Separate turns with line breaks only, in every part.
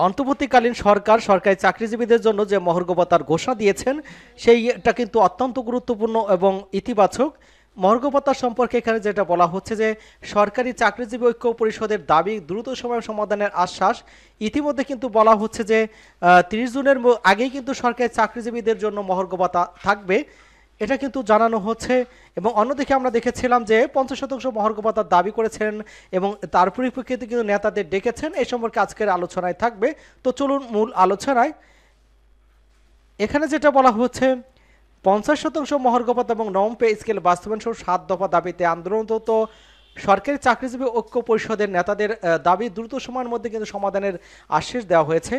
অন্তর্বর্তীকালীন সরকার সরকারি চাকরিজীবীদের জন্য যে মহার্ঘ ভাতার ঘোষণা দিয়েছেন সেইটা কিন্তু অত্যন্ত গুরুত্বপূর্ণ এবং ইতিবাচক। মহার্ঘ ভাতা সম্পর্কে এখানে যেটা বলা হচ্ছে যে সরকারি চাকরিজীবী ঐক্য পরিষদের দাবি দ্রুত সময়ে সমাধানের আশ্বাস। ইতিমধ্যে কিন্তু বলা হচ্ছে যে ৩০ জুনের আগেই কিন্তু সরকারি চাকরিজীবীদের জন্য মহার্ঘ ভাতা থাকবে, এটা কিন্তু জানানো হচ্ছে। এবং অন্যদিকে আমরা দেখেছিলাম যে ৫০% মহার্ঘ ভাতার দাবি করেছেন এবং তার পরিপ্রেক্ষিতে কিন্তু নেতাদের ডেকেছেন। এই সম্পর্কে আজকের আলোচনায় থাকবে। তো চলুন মূল আলোচনায়। এখানে যেটা বলা হচ্ছে ৫০% মহার্ঘ ভাতা এবং নবম পে স্কেল বাস্তবায়ন সহ ৭ দফা দাবিতে আন্দোলনরত সরকারি চাকরিজীবী ঐক্য পরিষদের নেতাদের দাবি দ্রুত সময়ের মধ্যে কিন্তু সমাধানের আশ্বাস দেওয়া হয়েছে।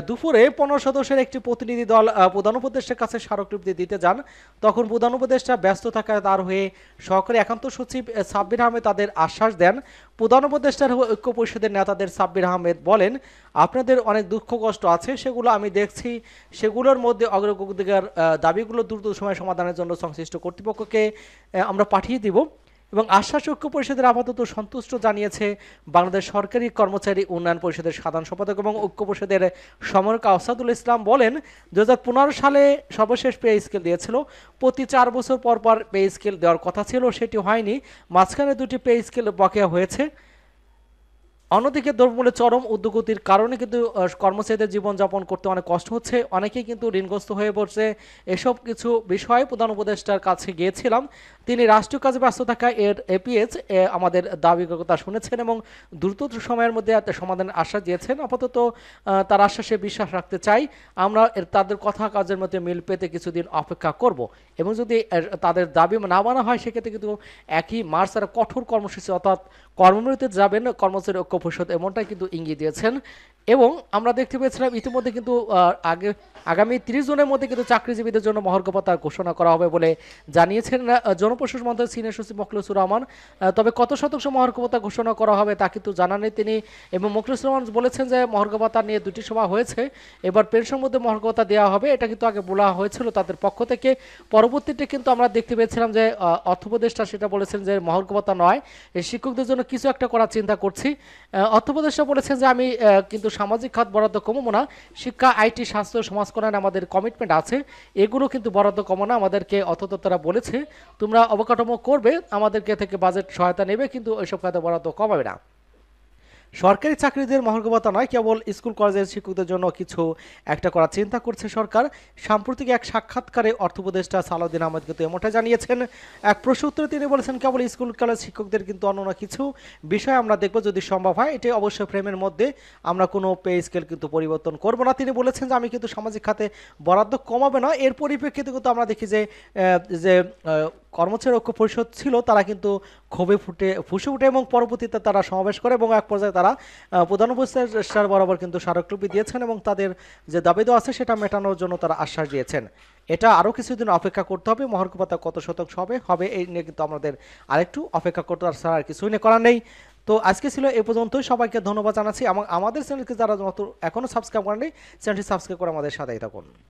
দুপুরে ১৫ সদস্যের একটি প্রতিনিধি দল প্রধান উপদেষ্টার কাছে স্মারকলিপি দিতে যান। তখন প্রধান উপদেষ্টা ব্যস্ত থাকায় তার হয়ে সহকারী একান্ত সচিব সাব্বির আহমেদ তাদের আশ্বাস দেন। প্রধান উপদেষ্টার ঐক্য পরিষদের নেতাদের সাব্বির আহমেদ বলেন, আপনাদের অনেক দুঃখ কষ্ট আছে, সেগুলো আমি দেখছি। সেগুলোর মধ্যে অগ্রগতির দাবিগুলো দ্রুত সময় সমাধানের জন্য সংশ্লিষ্ট কর্তৃপক্ষকে আমরা পাঠিয়ে দিব। এবং আশ্বাস ঐক্য পরিষদের আপাতত সন্তুষ্ট জানিয়েছে বাংলাদেশ সরকারি কর্মচারী উন্নয়ন পরিষদের সাধারণ সম্পাদক এবং ঐক্য পরিষদের সমরক আসাদুল ইসলাম বলেন, ২০১৫ সালে সর্বশেষ পে স্কেল দিয়েছিল। প্রতি ৪ বছর পর পর পে স্কেল দেওয়ার কথা ছিল, সেটি হয়নি। মাঝখানে 2টি পে স্কেল বকেয়া হয়েছে। অন্যদিকে দ্রব্যমূল্যের চরম ঊর্ধ্বগতির কারণে কিন্তু কর্মচারীদের জীবনযাপন করতে অনেক কষ্ট হচ্ছে, অনেকেই কিন্তু ঋণগ্রস্ত হয়ে পড়ছে। এসব কিছু বিষয়ে প্রধান উপদেষ্টার কাছে গিয়েছিলাম। তিনি রাষ্ট্রীয় কাজে ব্যস্ত থাকা এপিএস আমাদের দাবি কথা শুনেছেন এবং দ্রুত সময়ের মধ্যে সমাধানের আশ্বাস দিয়েছেন। আপাতত তার আশ্বাসে বিশ্বাস রাখতে চাই। আমরা তাদের কথা কাজের মধ্যে মিল পেতে কিছুদিন অপেক্ষা করব এবং যদি তাদের দাবি না মানা হয় সেক্ষেত্রে কিন্তু ১ মার্চ তারা কঠোর কর্মসূচি অর্থাৎ কর্মবিরতিতে যাবেন কর্মচারী ঐক্য পরিষদ, এমনটাই কিন্তু ইঙ্গিত দিয়েছেন। এবং আমরা দেখতে পেয়েছিলাম ইতিমধ্যে কিন্তু আগামী ৩০ জুনের মধ্যে কিন্তু চাকরিজীবীদের জন্য মহার্ঘ ভাতা ঘোষণা করা হবে বলে জানিয়েছেন জনপ্রশাসন মন্ত্রী সিনিয়র সচিব মোখলেছুর রহমান। তবে কত শতাংশ মহার্ঘ ভাতা ঘোষণা করা হবে তা কিন্তু জানা নেই তিনি। এবং মোখলেছুর রহমান বলেছেন যে মহার্ঘ ভাতা নিয়ে 2টি সভা হয়েছে, এবার পেনশন মধ্যে মহার্ঘ ভাতা দেওয়া হবে, এটা কিন্তু আগে বলা হয়েছিল তাদের পক্ষ থেকে। পরবর্তীতে কিন্তু আমরা দেখতে পেয়েছিলাম যে অর্থ উপদেষ্টা সেটা বলেছেন যে মহার্ঘ ভাতা নয়, শিক্ষকদের জন্য কিছু একটা করার চিন্তা করছি। অর্থ উপদেষ্টা বলেছেন যে আমি কিন্তু সামাজিক খাত বরাদ্দ কমাবো না, শিক্ষা, আইটি, স্বাস্থ্য, সমাজ কল্যাণে আমাদের কমিটমেন্ট আছে, এগুলো কিন্তু বরাদ্দ কমানো না। আমাদেরকে অর্থদপ্তরা বলেছে তোমরা অবকাঠামো করবে, আমাদেরকে থেকে বাজেট সহায়তা নেবে, কিন্তু ওইসব খাতে বরাদ্দ কমাবে না। সরকারি চাকরিদের মহার্ঘ ভাতা নয়, কেবল স্কুল কলেজের শিক্ষকদের জন্য কিছু একটা করার চিন্তা করছে সরকার। সাম্প্রতিক এক সাক্ষাৎকারে অর্থ উপদেষ্টা সালাউদ্দিন আহমেদ কিন্তু এমনটা জানিয়েছেন। এক প্রশ্ন উত্তরে তিনি বলেছেন, কেবল স্কুল কলেজ শিক্ষকদের কিন্তু অন্য কিছু বিষয় আমরা দেখব যদি সম্ভব হয়, এটি অবশ্যই ফ্রেমের মধ্যে, আমরা কোনো পে স্কেল কিন্তু পরিবর্তন করব না। তিনি বলেছেন যে আমি কিন্তু সামাজিক খাতে বরাদ্দ কমাবে না। এর পরিপ্রেক্ষিতে কিন্তু আমরা দেখি যে কর্মচারী ঐক্য পরিষদ ছিল তারা কিন্তু ক্ষোভে ফুসে ওঠে এবং পরবর্তীতে তারা সমাবেশ করে এবং এক পর্যায়ে তারা প্রধান উপদেষ্টার বরাবর কিন্তু স্মারকলিপি দিয়েছেন এবং তাদের যে দাবি দেওয়া আছে সেটা মেটানোর জন্য তারা আশ্বাস দিয়েছেন। এটা আরও কিছুদিন অপেক্ষা করতে হবে। মহার্ঘ ভাতা কত শতাংশ হবে এই নিয়ে কিন্তু আমাদের আরেকটু অপেক্ষা করতে আর কিছুই করার নেই। তো আজকে ছিল এ পর্যন্তই। সবাইকে ধন্যবাদ জানাচ্ছি এবং আমাদের চ্যানেলকে যারা এখনও সাবস্ক্রাইব করেননি চ্যানেলটি সাবস্ক্রাইব করে আমাদের সাথেই থাকুন।